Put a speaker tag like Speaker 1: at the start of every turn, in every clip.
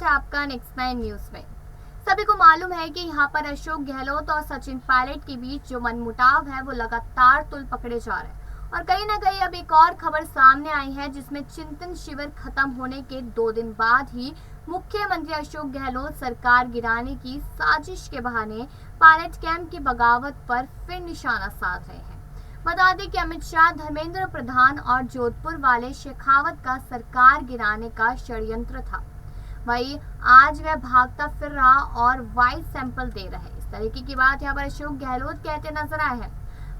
Speaker 1: स्वागत है आपका नेक्स्ट 9 न्यूज में। सभी को मालूम है कि यहाँ पर अशोक गहलोत और सचिन पायलट के बीच जो मनमुटाव है वो लगातार तुल पकड़े जा रहे हैं और कहीं ना कहीं अब एक और खबर सामने आई है जिसमें चिंतन शिविर खत्म होने के 2 दिन बाद ही मुख्यमंत्री अशोक गहलोत सरकार गिराने की साजिश के बहाने पायलट कैंप की बगावत पर फिर निशाना साध रहे हैं। बता दें कि अमित शाह, धर्मेंद्र प्रधान और जोधपुर वाले शेखावत का सरकार गिराने का षड्यंत्र था। वही आज वह भागता फिर रहा और वाइस सैंपल दे रहे। इस तरीके की बात यहाँ पर अशोक गहलोत कहते नजर आए हैं।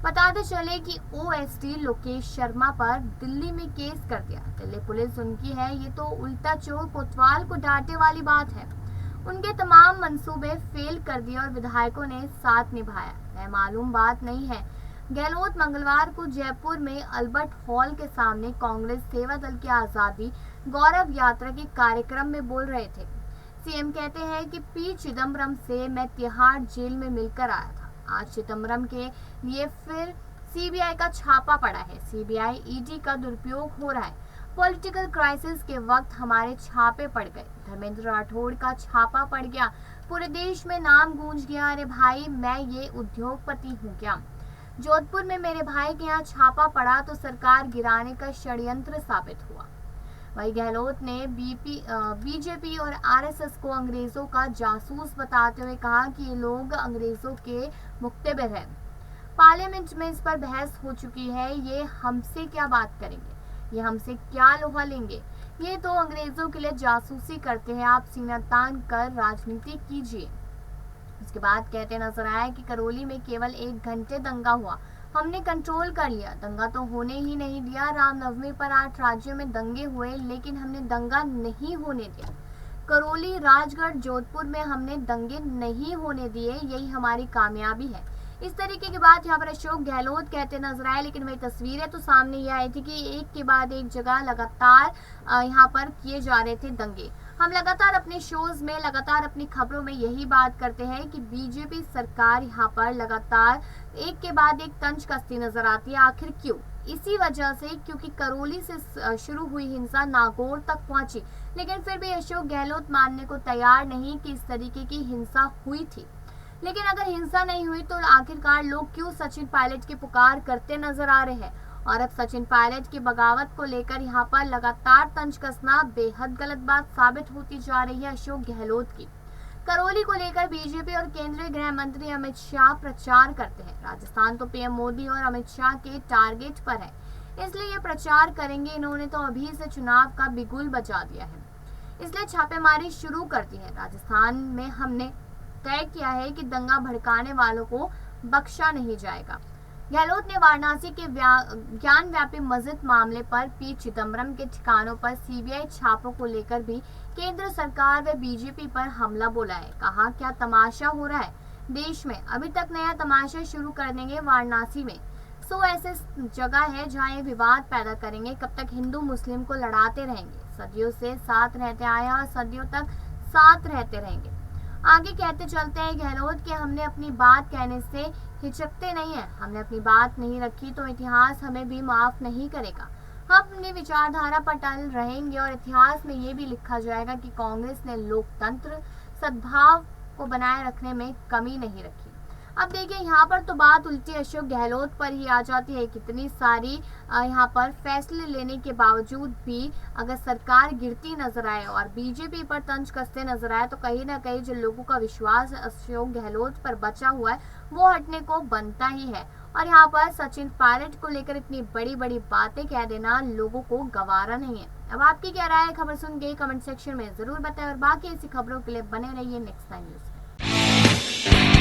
Speaker 1: बताते चले कि ओएसडी लोकेश शर्मा पर दिल्ली में केस कर दिया। दिल्ली पुलिस उनकी है, ये तो उल्टा चोर कोतवाल को डांटे वाली बात है। उनके तमाम मंसूबे फेल कर दिए और विधायकों ने साथ निभाया, वह मालूम बात नहीं है। गहलोत मंगलवार को जयपुर में अल्बर्ट हॉल के सामने कांग्रेस सेवा दल की आजादी गौरव यात्रा के कार्यक्रम में बोल रहे थे। सीएम कहते हैं कि पी चिदम्बरम से मैं तिहाड़ जेल में मिलकर आया था। आज चिदम्बरम के लिए फिर सीबीआई का छापा पड़ा है। सीबीआई ईडी का दुरुपयोग हो रहा है। पॉलिटिकल क्राइसिस के वक्त हमारे छापे पड़ गए। धर्मेंद्र राठौड़ का छापा पड़ गया, पूरे देश में नाम गूंज गया, अरे भाई मैं ये उद्योगपति हूँ क्या। जोधपुर में मेरे भाई के यहाँ छापा पड़ा तो सरकार गिराने का षड्यंत्र साबित हुआ। वही गहलोत ने बीजेपी और आरएसएस को अंग्रेजों का जासूस बताते हुए कहा कि ये लोग अंग्रेजों के मुख्तबिर हैं। पार्लियामेंट में इस पर बहस हो चुकी है, ये हमसे क्या बात करेंगे, ये हमसे क्या लोहा लेंगे, ये तो अंग्रेजों के लिए जासूसी करते हैं, आप सीना तान कर राजनीति कीजिए। उसके बाद कहते नजर आया कि करौली में केवल 1 घंटे दंगा हुआ, हमने कंट्रोल कर लिया, दंगा तो होने ही नहीं दिया। रामनवमी पर 8 राज्यों में दंगे हुए लेकिन हमने दंगा नहीं होने दिया। करौली, राजगढ़, जोधपुर में हमने दंगे नहीं होने दिए, यही हमारी कामयाबी है। इस तरीके की बात यहाँ पर अशोक गहलोत कहते नजर आए। लेकिन वही तस्वीरें तो सामने ये आई थी कि एक के बाद एक जगह लगातार यहाँ पर किए जा रहे थे दंगे। हम लगातार अपने शोज में, लगातार अपनी खबरों में यही बात करते हैं कि बीजेपी सरकार यहाँ पर लगातार एक के बाद एक तंज कसती नजर आती है। आखिर क्यों? इसी वजह से, क्योंकि करौली से शुरू हुई हिंसा नागौर तक पहुंची, लेकिन फिर भी अशोक गहलोत मानने को तैयार नहीं कि इस तरीके की हिंसा हुई थी। लेकिन अगर हिंसा नहीं हुई तो आखिरकार लोग क्यों सचिन पायलट की पुकार करते नजर आ रहे हैं। और अब सचिन पायलट की बगावत को लेकर यहाँ पर लगातार तंज कसना बेहद गलत बात साबित होती जा रही है अशोक गहलोत की। करौली को लेकर बीजेपी और केंद्रीय गृह मंत्री अमित शाह प्रचार करते हैं। राजस्थान तो पीएम मोदी और अमित शाह के टारगेट पर है, इसलिए ये प्रचार करेंगे। इन्होंने तो अभी से चुनाव का बिगुल बजा दिया है, इसलिए छापेमारी शुरू कर दी है। राजस्थान में हमने तय किया है कि दंगा भड़काने वालों को बख्शा नहीं जाएगा। गहलोत ने वाराणसी के ज्ञान व्यापी मस्जिद मामले पर पी चिदम्बरम के ठिकानों पर सीबीआई छापों को लेकर भी केंद्र सरकार व बीजेपी पर हमला बोला है। कहा, क्या तमाशा हो रहा है देश में, अभी तक नया तमाशा शुरू कर देंगे वाराणसी में। ऐसे जगह है जहाँ ये विवाद पैदा करेंगे। कब तक हिंदू मुस्लिम को लड़ाते रहेंगे, सदियों से साथ रहते आए और सदियों तक साथ रहते रहेंगे। आगे कहते चलते हैं गहलोत कि हमने अपनी बात कहने से हिचकते नहीं है, हमने अपनी बात नहीं रखी तो इतिहास हमें भी माफ नहीं करेगा। हम अपनी विचारधारा पर अटल रहेंगे और इतिहास में ये भी लिखा जाएगा कि कांग्रेस ने लोकतंत्र सद्भाव को बनाए रखने में कमी नहीं रखी। अब देखिए, यहाँ पर तो बात उल्टी अशोक गहलोत पर ही आ जाती है। कितनी सारी यहाँ पर फैसले लेने के बावजूद भी अगर सरकार गिरती नजर आए और बीजेपी पर तंज कसते नजर आए तो कहीं ना कहीं जो लोगों का विश्वास अशोक गहलोत पर बचा हुआ है वो हटने को बनता ही है। और यहाँ पर सचिन पायलट को लेकर इतनी बड़ी बड़ी बातें कह देना लोगों को गवारा नहीं है। अब आपकी क्या राय है, खबर सुन के कमेंट सेक्शन में जरूर बताएं और बाकी ऐसी खबरों के लिए बने रहिए नेक्स्ट टाइम न्यूज।